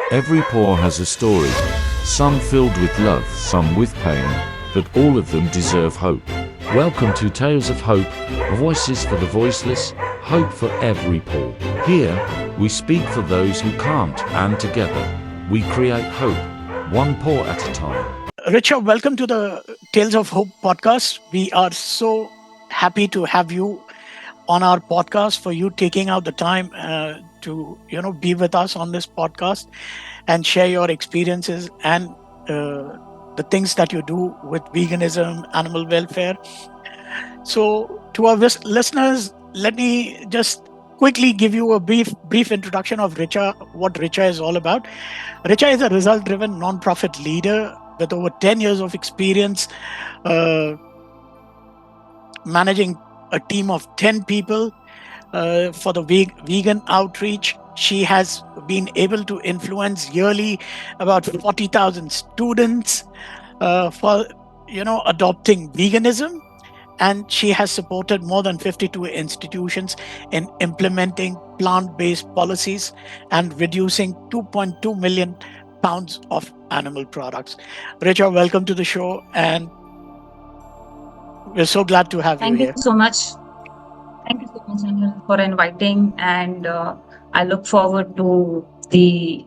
Every pore has a story, some filled with love, some with pain, but all of them deserve hope. Welcome to Tales of Hope, voices for the voiceless, hope for every pore. Here, we speak for those who can't, and together, we create hope, one pore at a time. Richa, welcome to the Tales of Hope podcast. We are so happy to have you on our podcast, for you taking out the time to be with us on this podcast and share your experiences and the things that you do with veganism, animal welfare. So, to our listeners, let me just quickly give you a brief introduction of Richa, what Richa is all about. Richa is a result-driven non-profit leader with over 10 years of experience uh, managing a team of 10 people for the vegan outreach. She has been able to influence yearly about 40,000 students for adopting veganism, and she has supported more than 52 institutions in implementing plant-based policies and reducing 2.2 million pounds of animal products. Richa, welcome to the show, and we're so glad to have you Thank you here. so much. Thank you so much, Anil, for inviting. And I look forward to the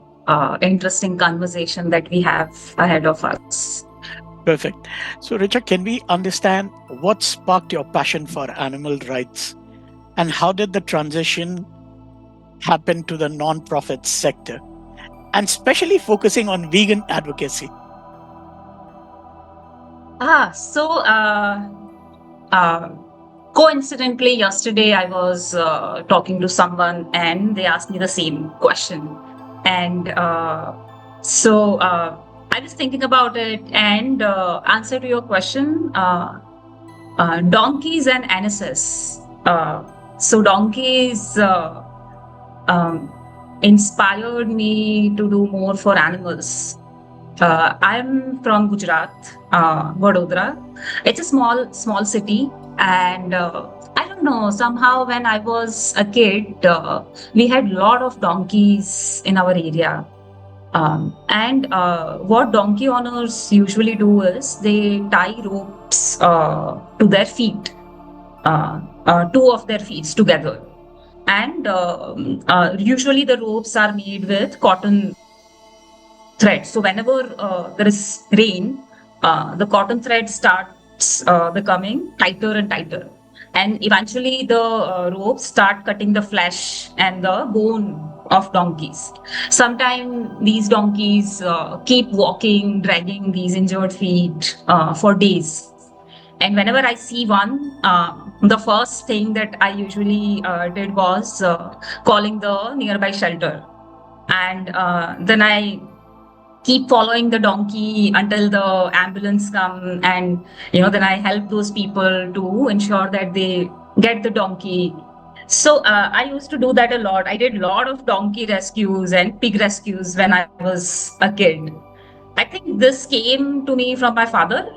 interesting conversation that we have ahead of us. Perfect. So, Richa, can we understand what sparked your passion for animal rights, and how did the transition happen to the non-profit sector, and especially focusing on vegan advocacy? So uh, coincidentally, yesterday I was talking to someone and they asked me the same question. And I was thinking about it, and answer to your question, donkeys and NSS. Donkeys um, inspired me to do more for animals. I'm from Gujarat, Vadodara. It's a small city, and I don't know. Somehow, when I was a kid, we had a lot of donkeys in our area. And what donkey owners usually do is they tie ropes to their feet, two of their feet together. And usually the ropes are made with cotton thread. So whenever there is rain, the cotton thread starts becoming tighter and tighter. And eventually the ropes start cutting the flesh and the bone of donkeys. Sometimes these donkeys keep walking, dragging these injured feet for days. And whenever I see one, the first thing that I usually did was calling the nearby shelter. And then I keep following the donkey until the ambulance come, and then I help those people to ensure that they get the donkey. So I used to do that a lot. I did a lot of donkey rescues and pig rescues when I was a kid. I think this came to me from my father.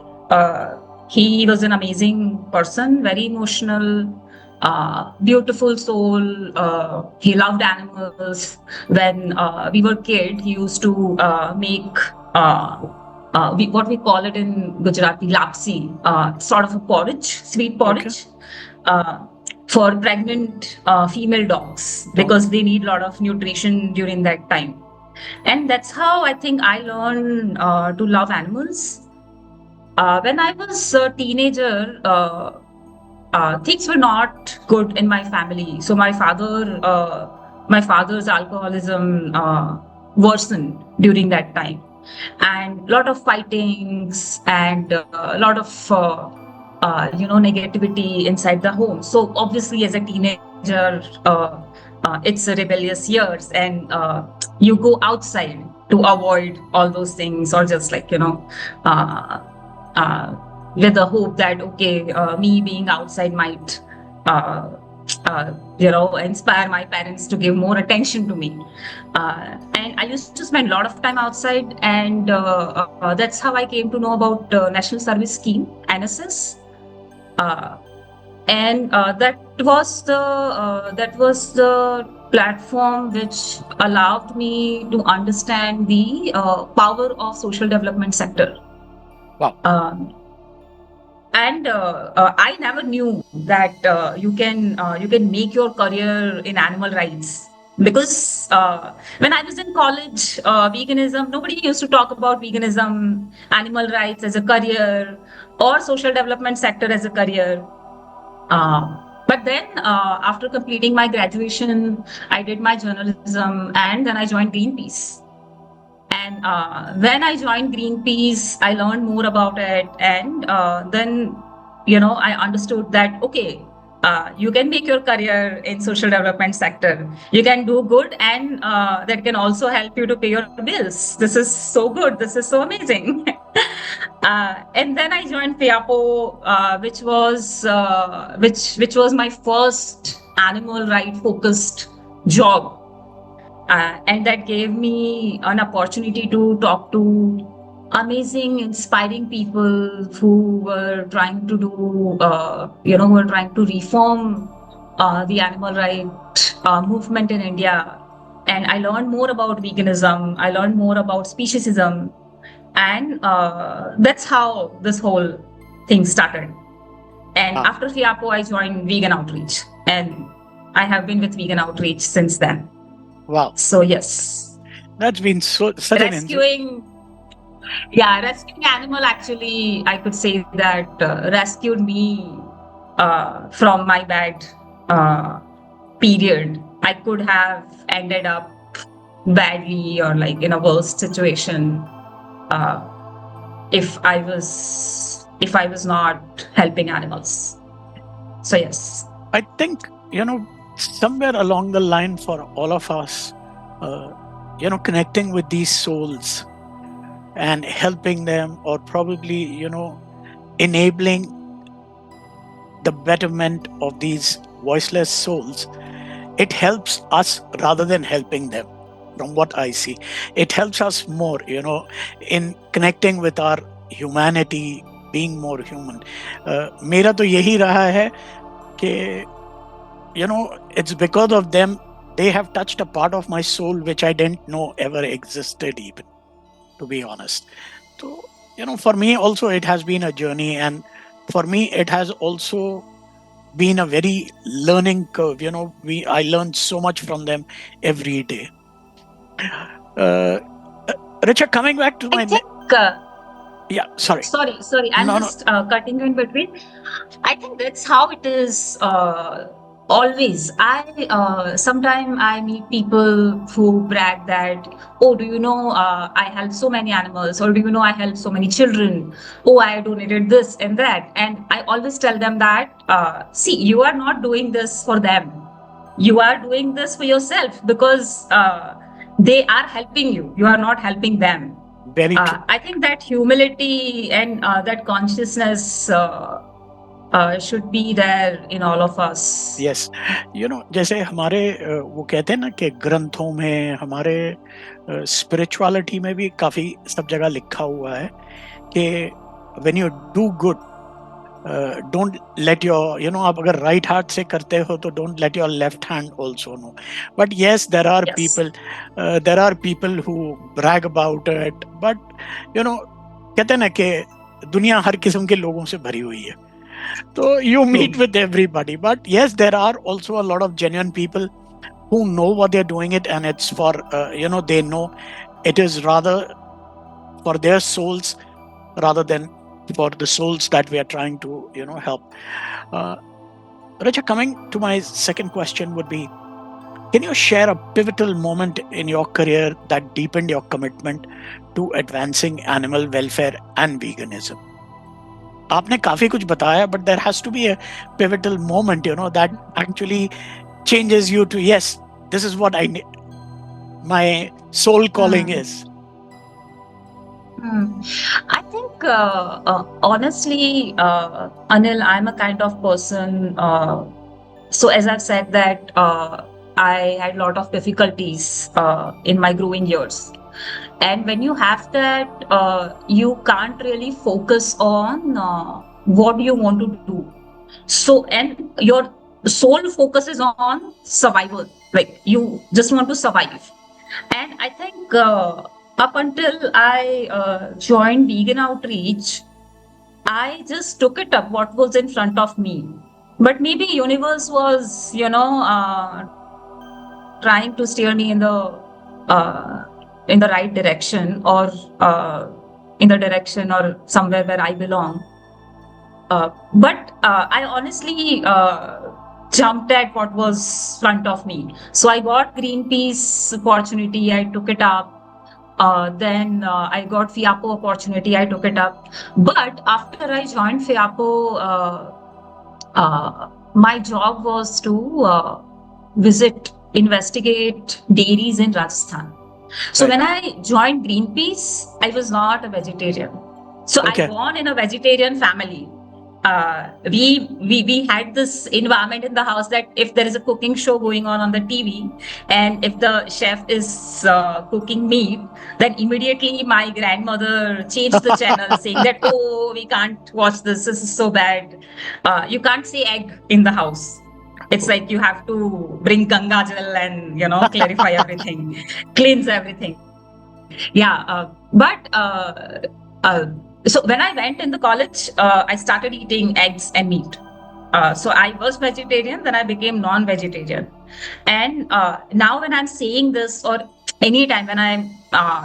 He was an amazing person, very emotional, beautiful soul. He loved animals. When we were kid, he used to make what we call it in Gujarati lapsi, sort of a porridge, sweet porridge, for pregnant female dogs, because they need a lot of nutrition during that time. And that's how I think I learned to love animals. When I was a teenager, things were not good in my family. So my father's alcoholism worsened during that time, and a lot of fightings and a lot of negativity inside the home. So obviously, as a teenager, it's a rebellious years, and you go outside to avoid all those things, or just with the hope that me being outside might inspire my parents to give more attention to me. And I used to spend a lot of time outside, and that's how I came to know about National Service Scheme, NSS. And that was the platform which allowed me to understand the power of social development sector. Wow. Um, and I never knew that you can make your career in animal rights, because when I was in college, veganism, nobody used to talk about veganism, animal rights as a career, or social development sector as a career. But then, after completing my graduation, I did my journalism, and then I joined Greenpeace. And when I joined Greenpeace, I learned more about it. And then, I understood that, okay, you can make your career in social development sector. You can do good, and that can also help you to pay your bills. This is so good. This is so amazing. And then I joined FIAPO, which was my first animal right focused job, and that gave me an opportunity to talk to amazing, inspiring people who were trying to do, who were trying to reform the animal right movement in India. And I learned more about veganism. I learned more about speciesism, and that's how this whole thing started. And Wow. after FIAPO, I joined Vegan Outreach, and I have been with Vegan Outreach since then. Wow. So yes, That's been such an rescuing animal, actually, I could say that rescued me from my bad uh, period. I could have ended up badly, or like in a worse situation, uh, if I was not helping animals. So yes. I think, somewhere along the line for all of us, connecting with these souls and helping them, or probably, enabling the betterment of these voiceless souls, it helps us rather than helping them. From what I see, it helps us more, in connecting with our humanity, being more human. मेरा तो यही रहा है कि it's because of them, they have touched a part of my soul which I didn't know ever existed, even, to be honest. So, for me also it has been a journey, and for me it has also been a very learning curve. I learned so much from them every day. Richa, coming back to I think. Yeah, sorry. Sorry, I'm No, just cutting you in between. I think that's how it is always. Sometime I meet people who brag that, oh, do you know, I helped so many animals, or do you know, I helped so many children. Oh, I donated this and that. And I always tell them that, see, you are not doing this for them. You are doing this for yourself, because they are helping you. You are not helping them. very true. I think that humility and that consciousness should be there in all of us. Yes, जैसे हमारे वो कहते हैं ना कि ग्रंथों में, हमारे स्पिरिचुअलिटी में भी काफी सब जगह लिखा हुआ है कि when you do good, don't let your, आप अगर right heart से करते हो तो don't let your left hand also know. But yes, there are people who brag about it, but कहते हैं ना कि दुनिया हर किस्म के लोगों से भरी हुई है. So you meet with everybody, but yes, there are also a lot of genuine people who know what they're doing it, and it's for they know it is rather for their souls rather than for the souls that we are trying to help. Richa, coming to my second question would be, can you share a pivotal moment in your career that deepened your commitment to advancing animal welfare and veganism? आपने काफी कुछ बताया, but there has to be a pivotal moment, that actually changes you to, yes, this is what my soul calling is. I think, honestly, Anil, I'm a kind of person. So as I've said that I had a lot of difficulties in my growing years. And when you have that, you can't really focus on what you want to do. So, and your sole focus is on survival. Like you just want to survive. And I think up until I joined vegan outreach, I just took it up what was in front of me. But maybe universe was, trying to steer me uh, in the right direction, or in the direction or somewhere where I belong. But I honestly jumped at what was front of me. So I got Greenpeace opportunity. I took it up. Then I got FIAPO opportunity. I took it up. But after I joined FIAPO, my job was to investigate dairies in Rajasthan. So Right. when I joined Greenpeace, I was not a vegetarian. So I Okay. born in a vegetarian family. We had this environment in the house that if there is a cooking show going on the TV, and if the chef is cooking meat, then immediately my grandmother changed the channel, saying that, oh, we can't watch this. This is so bad. You can't say egg in the house. It's like you have to bring Ganga Jal and clarify everything, cleanse everything. Yeah, uh, so when I went in the college, I started eating eggs and meat. So I was vegetarian, then I became non-vegetarian. And now when I'm saying this, or anytime when I'm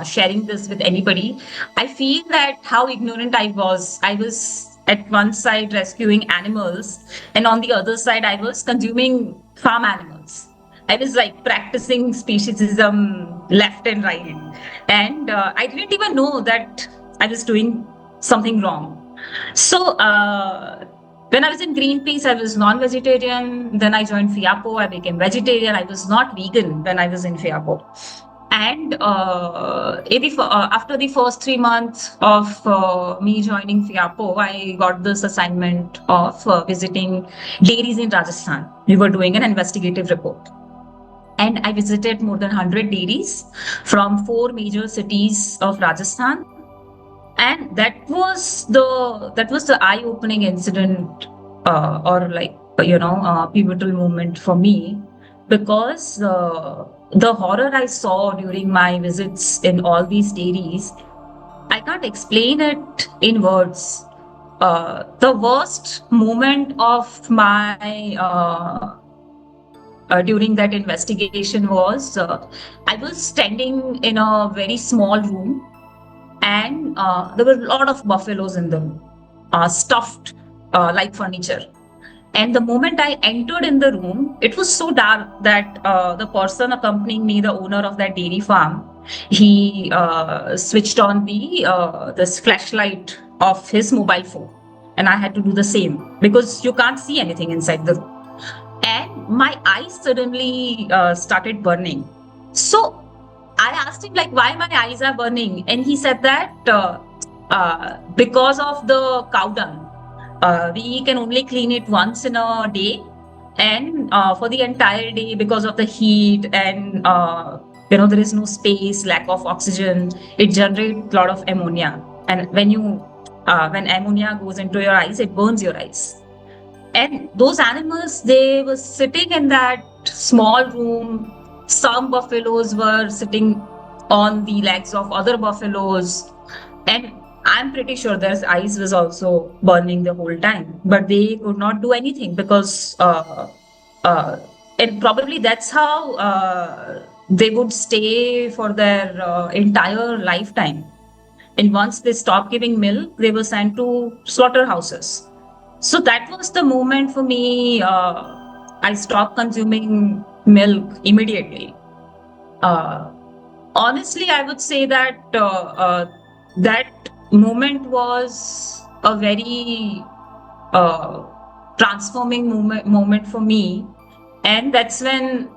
sharing this with anybody, I feel that how ignorant I was. I was at one side rescuing animals, and on the other side, I was consuming farm animals. I was like practicing speciesism left and right. And I didn't even know that I was doing something wrong. So when I was in Greenpeace, I was non-vegetarian. Then I joined FIAPO. I became vegetarian. I was not vegan when I was in FIAPO. And after the first 3 months of me joining FIAPO, I got this assignment of visiting dairies in Rajasthan. We were doing an investigative report. And I visited more than 100 dairies from 4 major cities of Rajasthan. And that was the eye-opening incident, or like pivotal moment for me, because the horror I saw during my visits in all these dairies, I can't explain it in words. The worst moment of my during that investigation was, I was standing in a very small room, and there were a lot of buffaloes in the room, stuffed like furniture. And the moment I entered in the room, it was so dark that the person accompanying me, the owner of that dairy farm, he switched on the this flashlight of his mobile phone, and I had to do the same because you can't see anything inside the room. And my eyes suddenly started burning. So I asked him, like, why my eyes are burning, and he said that because of the cow dung. We can only clean it once in a day, and for the entire day, because of the heat and there is no space, lack of oxygen, it generates a lot of ammonia. And when ammonia goes into your eyes, it burns your eyes. And those animals, they were sitting in that small room. Some buffaloes were sitting on the legs of other buffaloes, and I'm pretty sure their eyes was also burning the whole time, but they could not do anything because uh, and probably that's how they would stay for their entire lifetime. And once they stopped giving milk, they were sent to slaughterhouses. So that was the moment for me. I stopped consuming milk immediately. Uh, Honestly, I would say that that moment was a very uh, transforming moment for me, and that's when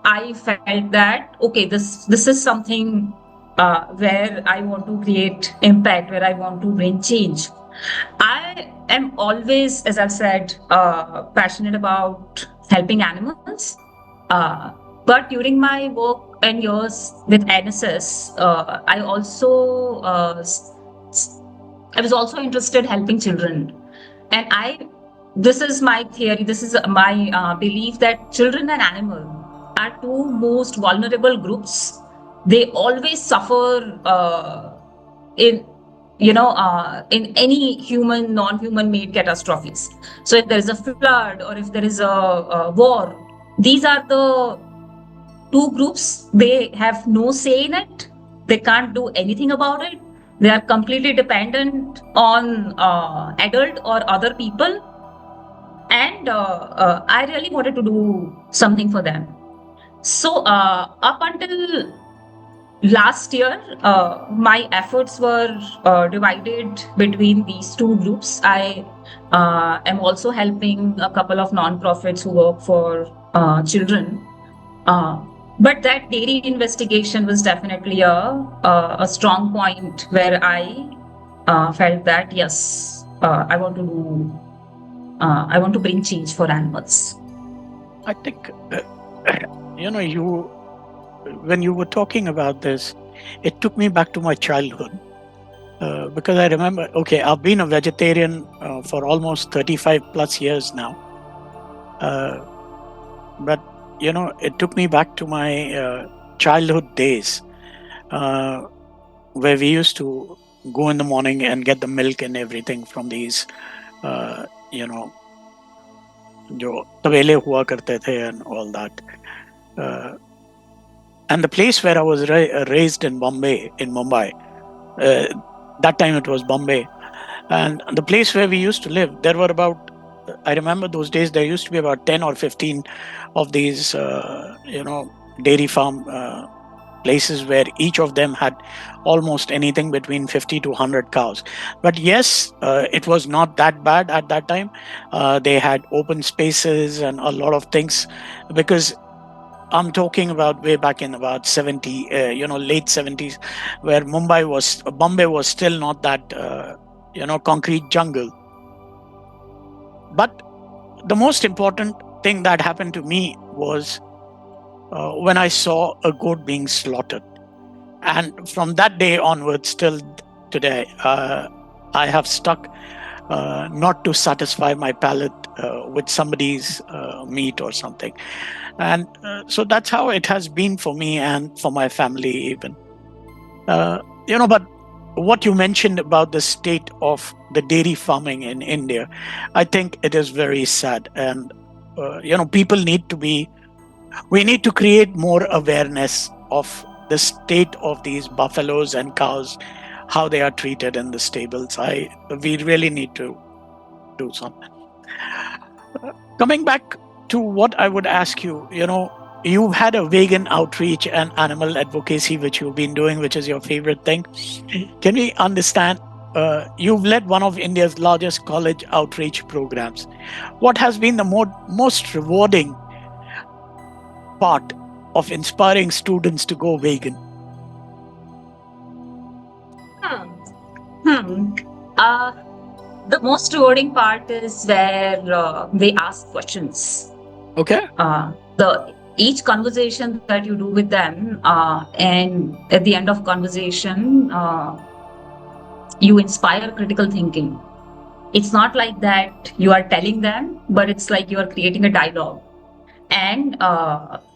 I felt that, okay, this is something where I want to create impact, where I want to bring change. I am always, as I've said, passionate about helping animals. Uh, but during my work and years with NSS, I was also interested helping children. And this is my theory, this is my belief that children and animal are two most vulnerable groups. They always suffer in in any human, non-human made catastrophes. So if there is a flood or if there is a war, these are the two groups. They have no say in it. They can't do anything about it. They are completely dependent on adult or other people. And I really wanted to do something for them. So up until last year, my efforts were divided between these two groups. I am also helping a couple of non-profits who work for children. But that dairy investigation was definitely a strong point where I felt that yes, I want to do. I want to bring change for animals. I think, when you were talking about this, it took me back to my childhood. Because I remember, okay, I've been a vegetarian for almost 35 plus years now. But, it took me back to my childhood days where we used to go in the morning and get the milk and everything from these, जो तबेले हुआ करते थे and all that. And the place where I was raised in Mumbai, that time it was Bombay, and the place where we used to live, there were about, I remember those days, there used to be about 10 or 15 of these, dairy farm places where each of them had almost anything between 50 to 100 cows. But yes, it was not that bad at that time. They had open spaces and a lot of things, because I'm talking about way back in about 70, late 70s, where Bombay was still not that, concrete jungle. But the most important thing that happened to me was when I saw a goat being slaughtered. And from that day onwards till today, I have stuck not to satisfy my palate with somebody's meat or something. And so that's how it has been for me and for my family even. But what you mentioned about the state of the dairy farming in India, I think it is very sad. And, we need to create more awareness of the state of these buffaloes and cows, how they are treated in the stables. We really need to do something. Coming back to what I would ask you, you've had a vegan outreach and animal advocacy, which you've been doing, which is your favorite thing. Can we understand? You've led one of India's largest college outreach programs. What has been the most rewarding part of inspiring students to go vegan? The most rewarding part is where they ask questions. Okay. Each conversation that you do with them, and at the end of conversation, you inspire critical thinking. It's not like that you are telling them, but it's like you are creating a dialogue. And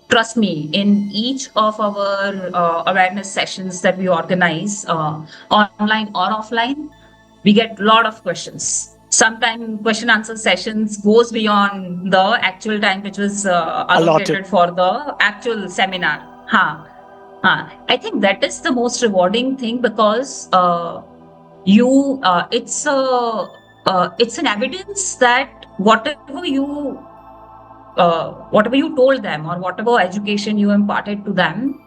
trust me, in each of our awareness sessions that we organize, online or offline, we get a lot of questions. Sometimes question answer sessions goes beyond the actual time which was allocated for the actual seminar. I think that is the most rewarding thing, because it's an evidence that whatever you told them or whatever education you imparted to them,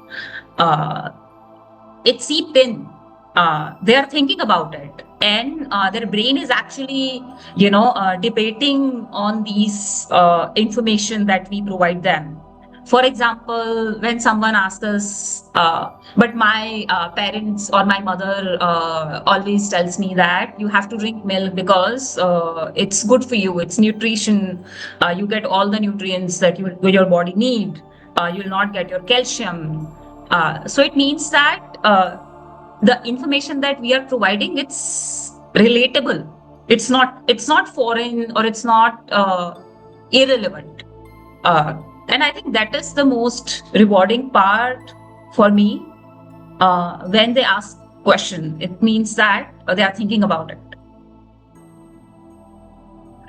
it seeped in. They are thinking about it, and their brain is actually, debating on these information that we provide them. For example, when someone asks us, but my parents or my mother always tells me that you have to drink milk because it's good for you, it's nutrition, you get all the nutrients that your body need, you'll not get your calcium. So it means that the information that we are providing, it's relatable. It's not foreign, or it's not irrelevant And I think that is the most rewarding part for me. When they ask question, it means that they are thinking about it.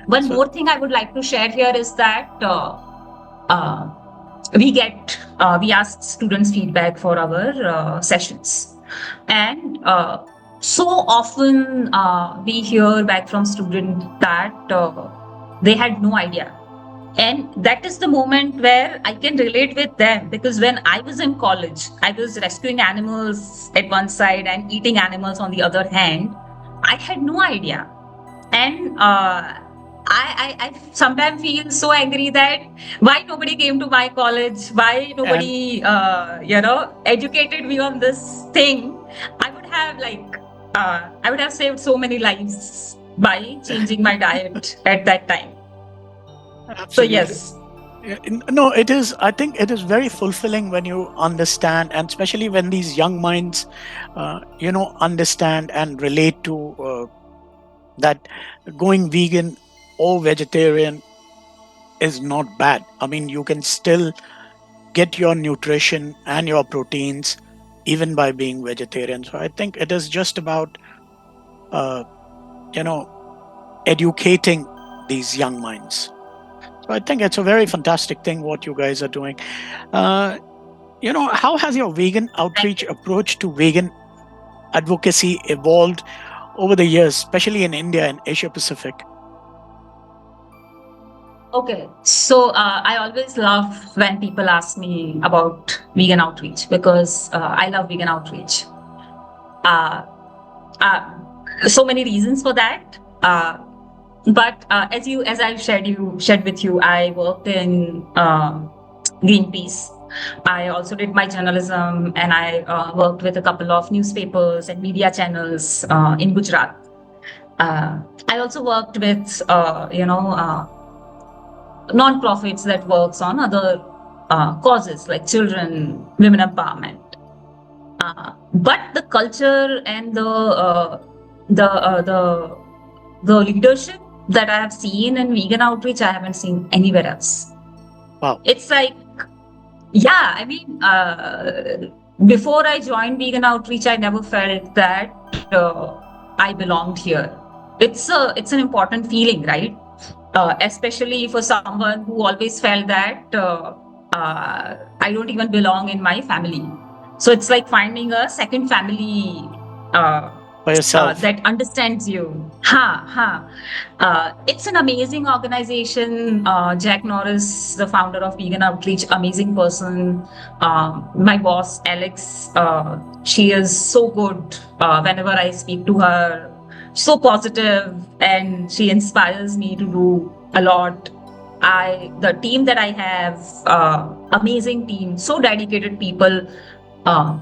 One So more thing I would like to share here is that uh, we ask students feedback for our sessions, and so often we hear back from students that they had no idea. And that is the moment where I can relate with them, because when I was in college, I was rescuing animals at one side and eating animals on the other hand. I had no idea. And I sometimes feel so angry that why nobody came to my college, why and nobody educated me on this thing. I would have I would have saved so many lives by changing my diet at that time. So absolutely. yes. No, it is. I think it is very fulfilling when you understand, and especially when these young minds, understand and relate to that going vegan or vegetarian is not bad. I mean, you can still get your nutrition and your proteins even by being vegetarian. So I think it is just about, uh, you know, educating these young minds. So I think it's a very fantastic thing what you guys are doing. Uh, how has your vegan Thank outreach you. approach to vegan advocacy evolved over the years, especially in India and Asia Pacific? Okay, so I always love when people ask me about vegan outreach, because I love vegan outreach. Uh, so many reasons for that. But as I shared with you, I worked in Greenpeace. I also did my journalism, and I worked with a couple of newspapers and media channels in Gujarat. I also worked with non-profits that works on other causes like children, women empowerment. But the culture and the the leadership that I have seen in vegan outreach, I haven't seen anywhere else. Wow. It's like, yeah, I mean, before I joined vegan outreach, I never felt that I belonged here. It's an important feeling, right? Especially for someone who always felt that I don't even belong in my family. So it's like finding a second family uh, For yourself. that understands you. Ha ha. It's an amazing organization. Jack Norris, the founder of Vegan Outreach, amazing person. My boss, Alex, she is so good. Whenever I speak to her, so positive, and she inspires me to do a lot. The team that I have, amazing team, so dedicated people. Uh,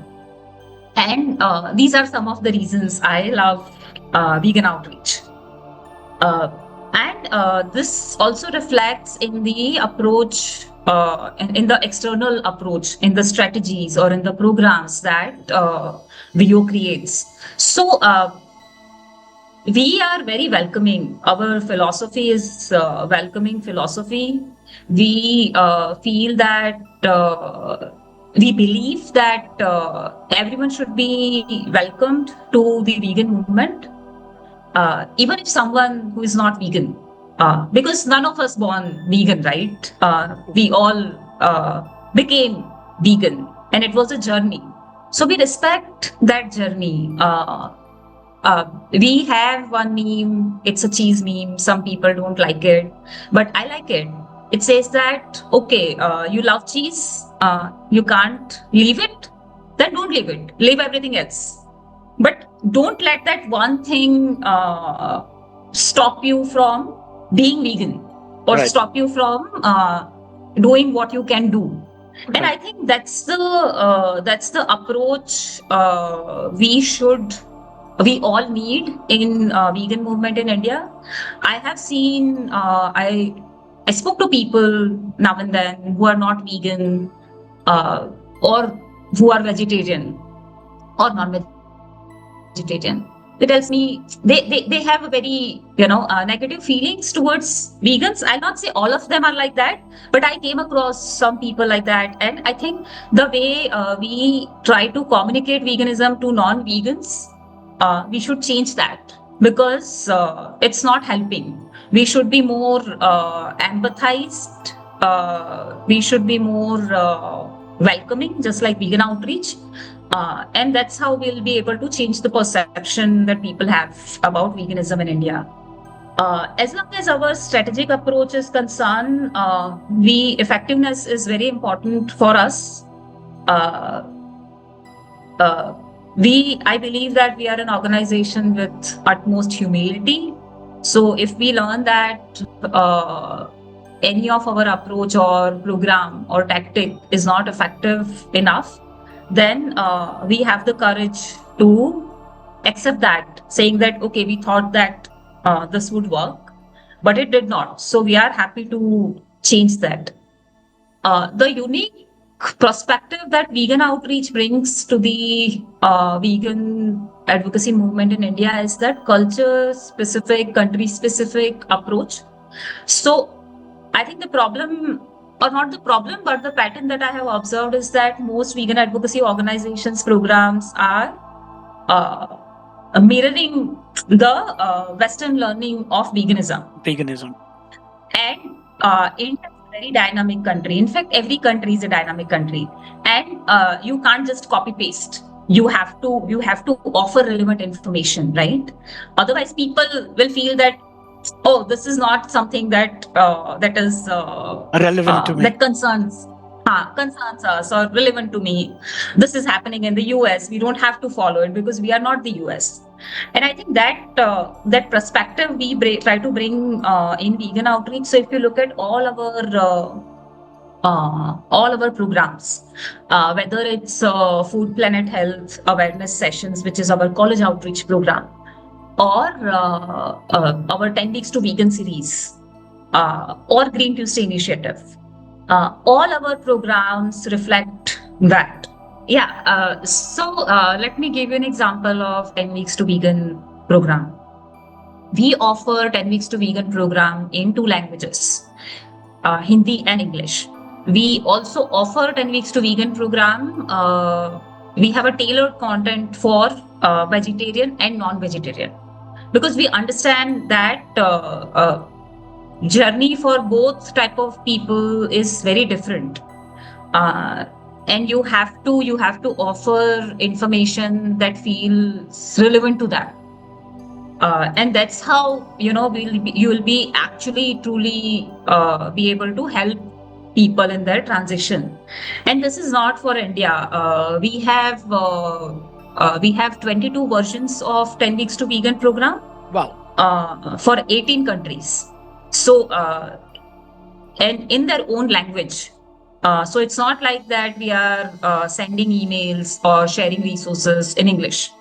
and these are some of the reasons I love vegan outreach. Uh, and this also reflects in the approach, in the external approach, in the strategies or in the programs that VO creates. So we are very welcoming. Our philosophy is welcoming philosophy. We feel that we believe that everyone should be welcomed to the vegan movement, even if someone who is not vegan, because none of us born vegan, right? We all became vegan, and it was a journey. So we respect that journey. We have one meme, it's a cheese meme. Some people don't like it, but I like it. It says that, okay, you love cheese, you can't leave it, then don't leave it. Leave everything else. But don't let that one thing stop you from being vegan, or Right. stop you from doing what you can do. And Right. I think that's the approach we all need in vegan movement in India. I have seen I spoke to people now and then who are not vegan, or who are vegetarian or non-vegetarian. it tells me they have a very negative feelings towards vegans. I'll not say all of them are like that, but I came across some people like that. And I think the way we try to communicate veganism to non-vegans, we should change that, because it's not helping. We should be more empathized. We should be more welcoming, just like vegan outreach. And that's how we'll be able to change the perception that people have about veganism in India. As long as our strategic approach is concerned, effectiveness is very important for us. Uh, I believe that we are an organization with utmost humility. So if we learn that any of our approach or program or tactic is not effective enough, then we have the courage to accept that, saying that, okay, we thought that this would work, but it did not. So we are happy to change that. The unique perspective that vegan outreach brings to the vegan advocacy movement in India is that culture specific, country specific approach. So I think the problem, or not the problem, but the pattern that I have observed is that most vegan advocacy organizations programs are mirroring the Western learning of veganism. And India is a very dynamic country. In fact, every country is a dynamic country, and you can't just copy paste. You have to offer relevant information, right? Otherwise, people will feel that, oh, this is not something that is relevant to me, that concerns us or relevant to me. This is happening in the US. We don't have to follow it because we are not the US. And I think that that perspective we try to bring in vegan outreach. So if you look at all our programs, whether it's Food Planet Health awareness sessions, which is our college outreach program, or our 10 Weeks to Vegan series, or Green Tuesday initiative, all our programs reflect that. Yeah. So let me give you an example of 10 Weeks to Vegan program. We offer 10 Weeks to Vegan program in 2 languages, Hindi and English. We also offer 10 Weeks to Vegan program. We have a tailored content for vegetarian and non-vegetarian, because we understand that journey for both type of people is very different, and you have to offer information that feels relevant to that, and that's how you will be actually truly be able to help people in their transition. And this is not for India. We have 22 versions of 10 Weeks to Vegan program. Wow. For 18 countries. So, and in their own language. So it's not like that we are sending emails or sharing resources in English.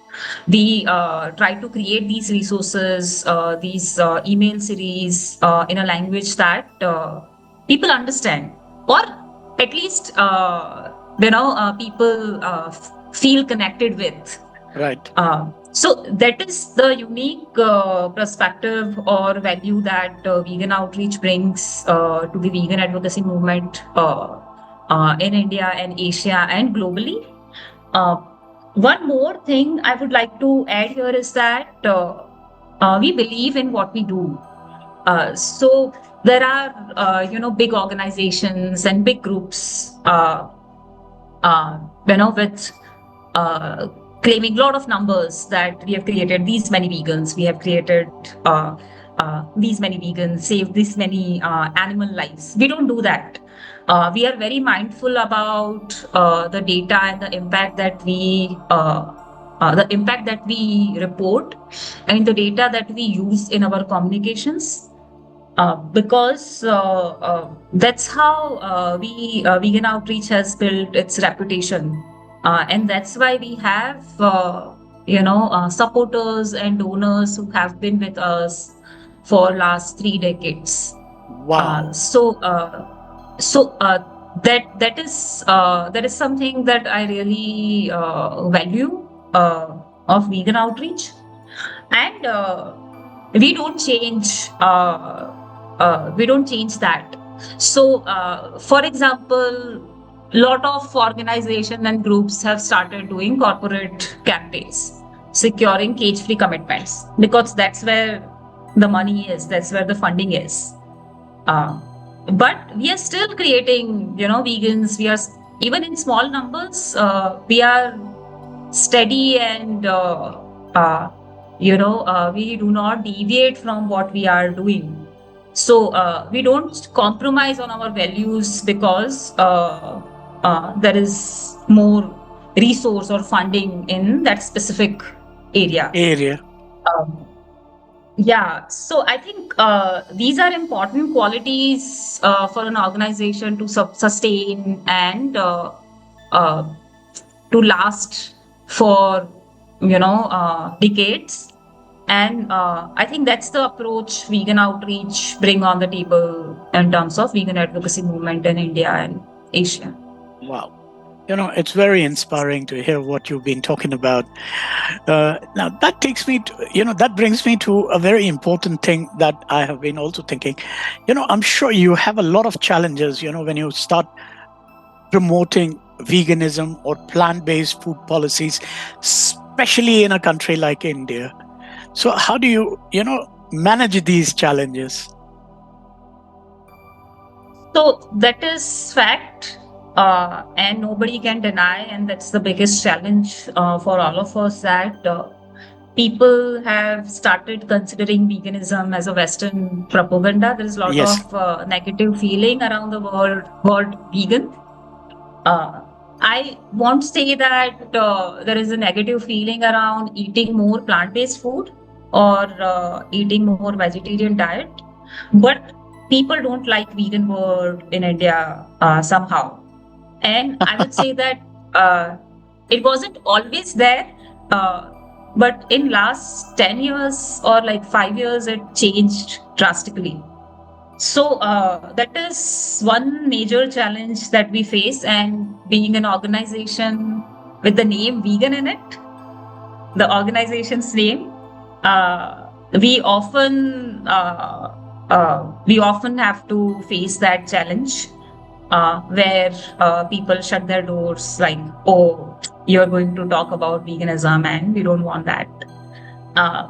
We try to create these resources, these email series in a language that people understand, or at least people feel connected with. Right. So that is the unique perspective or value that vegan outreach brings to the vegan advocacy movement in India and Asia and globally. One more thing I would like to add here is that we believe in what we do. So there are big organizations and big groups with claiming a lot of numbers that we have created these many vegans, we have created these many vegans, saved this many animal lives. We don't do that. We are very mindful about the data and the impact that we report and the data that we use in our communications, because that's how vegan outreach has built its reputation. And that's why we have, supporters and donors who have been with us for last 3 decades. Wow. That is something that I really value of vegan outreach. and we don't change. We don't change that. So, for example, lot of organization and groups have started doing corporate campaigns, securing cage-free commitments because that's where the money is, that's where the funding is. Uh, but we are still creating, vegans. We are even in small numbers. We are steady and we do not deviate from what we are doing. So we don't compromise on our values because there is more resource or funding in that specific area. Area. Um, yeah, so I think these are important qualities for an organization to sustain and uh, to last for decades. And I think that's the approach vegan outreach bring on the table in terms of vegan advocacy movement in India and Asia. Wow. It's very inspiring to hear what you've been talking about. Now, that takes me to, that brings me to a very important thing that I have been also thinking. I'm sure you have a lot of challenges, when you start promoting veganism or plant-based food policies, especially in a country like India. So how do you, manage these challenges? So that is fact, and nobody can deny, and that's the biggest challenge for all of us that people have started considering veganism as a Western propaganda. There is a lot Yes. of negative feeling around the word vegan. I won't say that there is a negative feeling around eating more plant-based food or eating more vegetarian diet, but people don't like vegan word in India somehow. And I would say that it wasn't always there, uh, but in last 10 years or like 5 years, it changed drastically. So that is one major challenge that we face, and being an organization with the name vegan in it, the organization's name, we often have to face that challenge where people shut their doors, like, oh, you're going to talk about veganism, and we don't want that. Uh,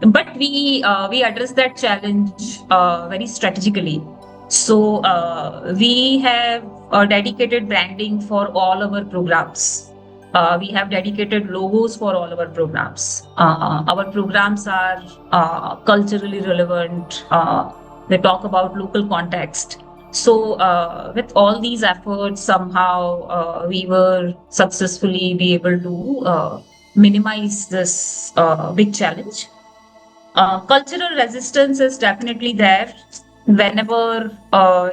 but we address that challenge very strategically. So we have dedicated branding for all our programs. We have dedicated logos for all our programs. Our programs are culturally relevant. They talk about local context. So with all these efforts, somehow we were successfully be able to minimize this big challenge. Cultural resistance is definitely there. Whenever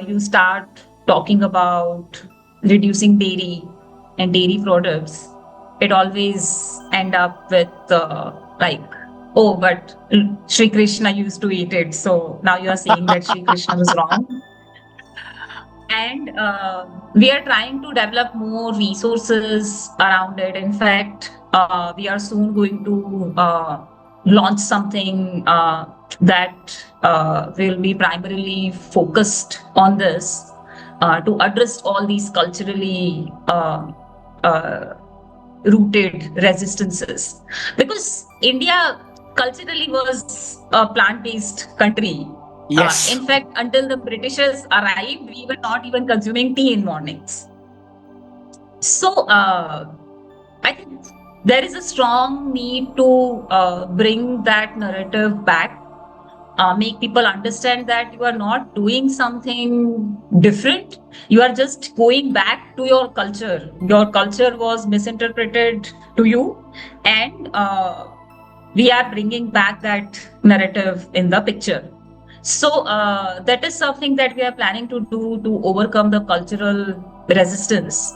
you start talking about reducing dairy and dairy products, it always end up with like, oh, but Sri Krishna used to eat it, so now you are saying that Sri Krishna was wrong. And we are trying to develop more resources around it. In fact, we are soon going to launch something that will be primarily focused on this to address all these culturally uh, rooted resistances, because India culturally was a plant-based country. Yes. In fact, until the Britishers arrived, we were not even consuming tea in mornings. So I think there is a strong need to bring that narrative back, make people understand that you are not doing something different. You are just going back to your culture. Your culture was misinterpreted to you, and we are bringing back that narrative in the picture. So that is something that we are planning to do to overcome the cultural resistance.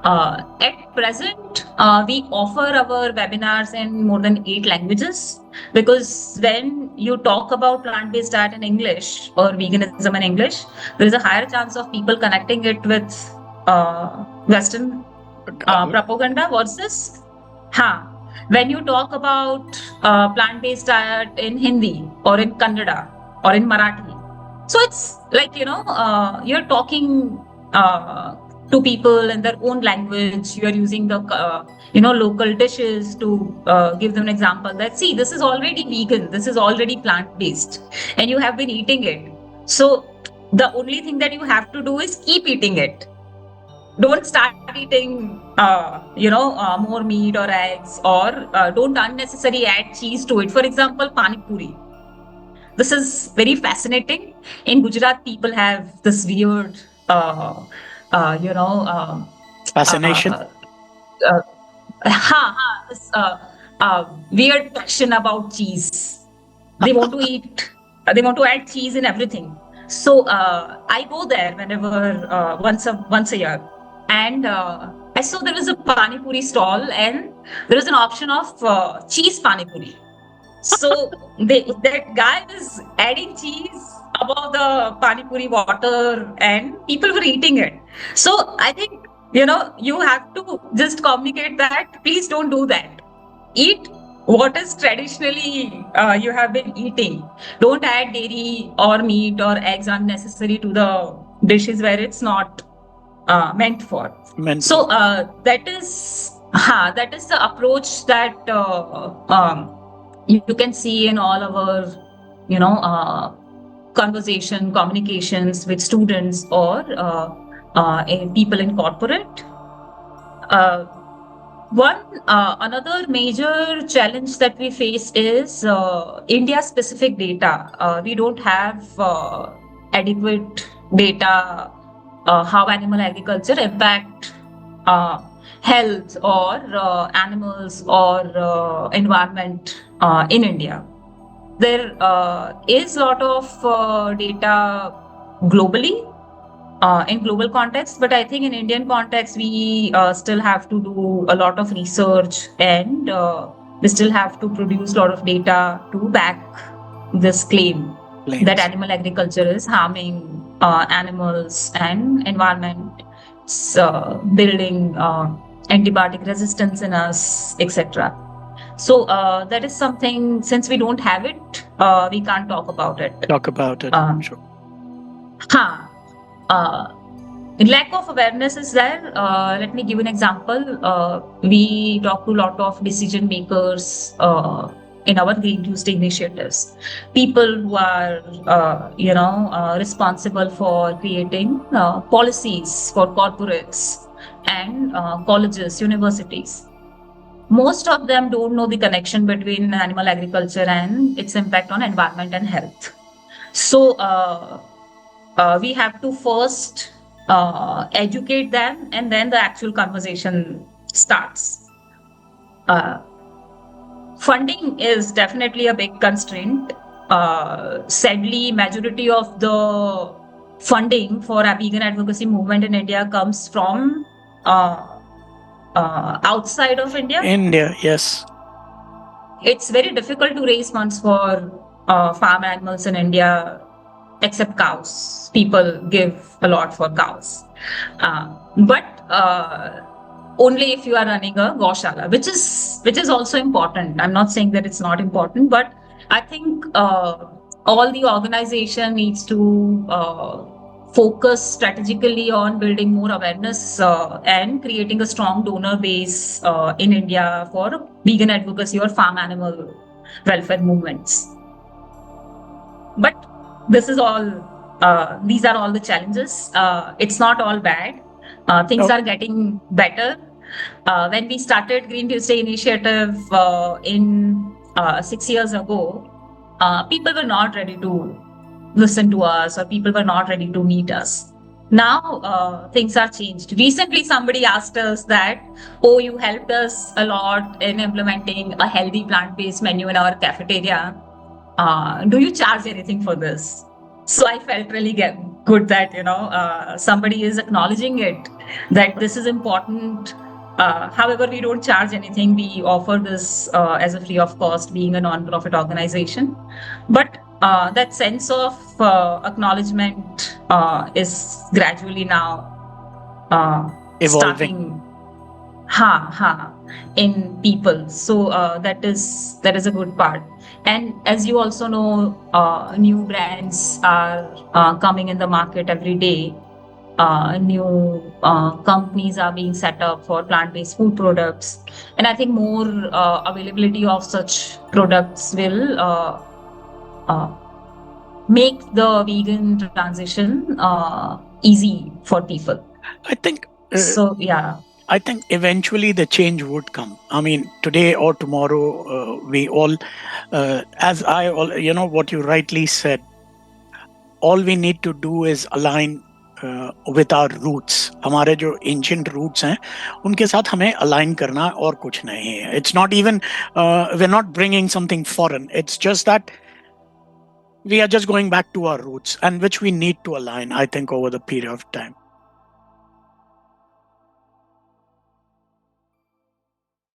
At present, we offer our webinars in more than 8 languages, because when you talk about plant-based diet in English or veganism in English, there is a higher chance of people connecting it with Western propaganda versus when you talk about plant-based diet in Hindi or in Kannada or in Marathi, so it's like, you're talking to people in their own language. You are using the local dishes to give them an example that, see, this is already vegan, this is already plant-based, and you have been eating it. So the only thing that you have to do is keep eating it. Don't start eating more meat or eggs, or don't unnecessarily add cheese to it. For example, pani puri. This is very fascinating. In Gujarat, people have this weird Fascination. uh, this weird passion about cheese. They want to eat, they want to add cheese in everything. So I go there whenever once a year, and I saw there was a pani puri stall, and there was an option of cheese pani puri. So that guy was adding cheese above the pani puri water, and people were eating it. So I think, you have to just communicate that, please don't do that. Eat what is traditionally you have been eating. Don't add dairy or meat or eggs unnecessary to the dishes where it's not meant for. So that is the approach that you can see in all our communications with students or people in corporate. Another major challenge that we face is India-specific data. We don't have adequate data how animal agriculture impact health or animals or environment in India. There is a lot of data globally, in global context, but I think in Indian context, we still have to do a lot of research, and we still have to produce a lot of data to back this claim that animal agriculture is harming animals and environment, building antibiotic resistance in us, etc. So that is something, since we don't have it, we can't talk about it. Sure. Lack of awareness is there. Let me give an example. We talk to a lot of decision makers in our Green Tuesday initiatives. People who are, responsible for creating policies for corporates and colleges, universities. Most of them don't know the connection between animal agriculture and its impact on environment and health. So we have to first educate them, and then the actual conversation starts. Funding is definitely a big constraint. Sadly, majority of the funding for a vegan advocacy movement in India comes from outside of India. India, yes. It's very difficult to raise funds for farm animals in India, except cows. People give a lot for cows. But only if you are running a Gaushala, which is also important. I'm not saying that it's not important, but I think all the organization needs to focus strategically on building more awareness and creating a strong donor base in India for vegan advocacy or farm animal welfare movements. But this is all, these are all the challenges. It's not all bad. Things are getting better. When we started Green Tuesday initiative in 6 years ago, people were not ready to listen to us, or people were not ready to meet us. Now things are changed. Recently, somebody asked us that, oh, you helped us a lot in implementing a healthy plant-based menu in our cafeteria. Do you charge anything for this? So I felt really good that, somebody is acknowledging it, that this is important. However, we don't charge anything. We offer this as a free of cost, being a non-profit organization. But that sense of acknowledgement is gradually now evolving. ha in people. So that is a good part. And as you also know, new brands are coming in the market every day. New companies are being set up for plant-based food products, and I think more availability of such products will uh, make the vegan transition easy for people. I think. So yeah. I think eventually the change would come. I mean, today or tomorrow, we all, as I, what you rightly said, all we need to do is align with our roots. हमारे जो ancient roots हैं, उनके साथ हमें align करना है और कुछ नहीं है. It's not even, we're not bringing something foreign. It's just that we are just going back to our roots, and which we need to align, I think, over the period of time.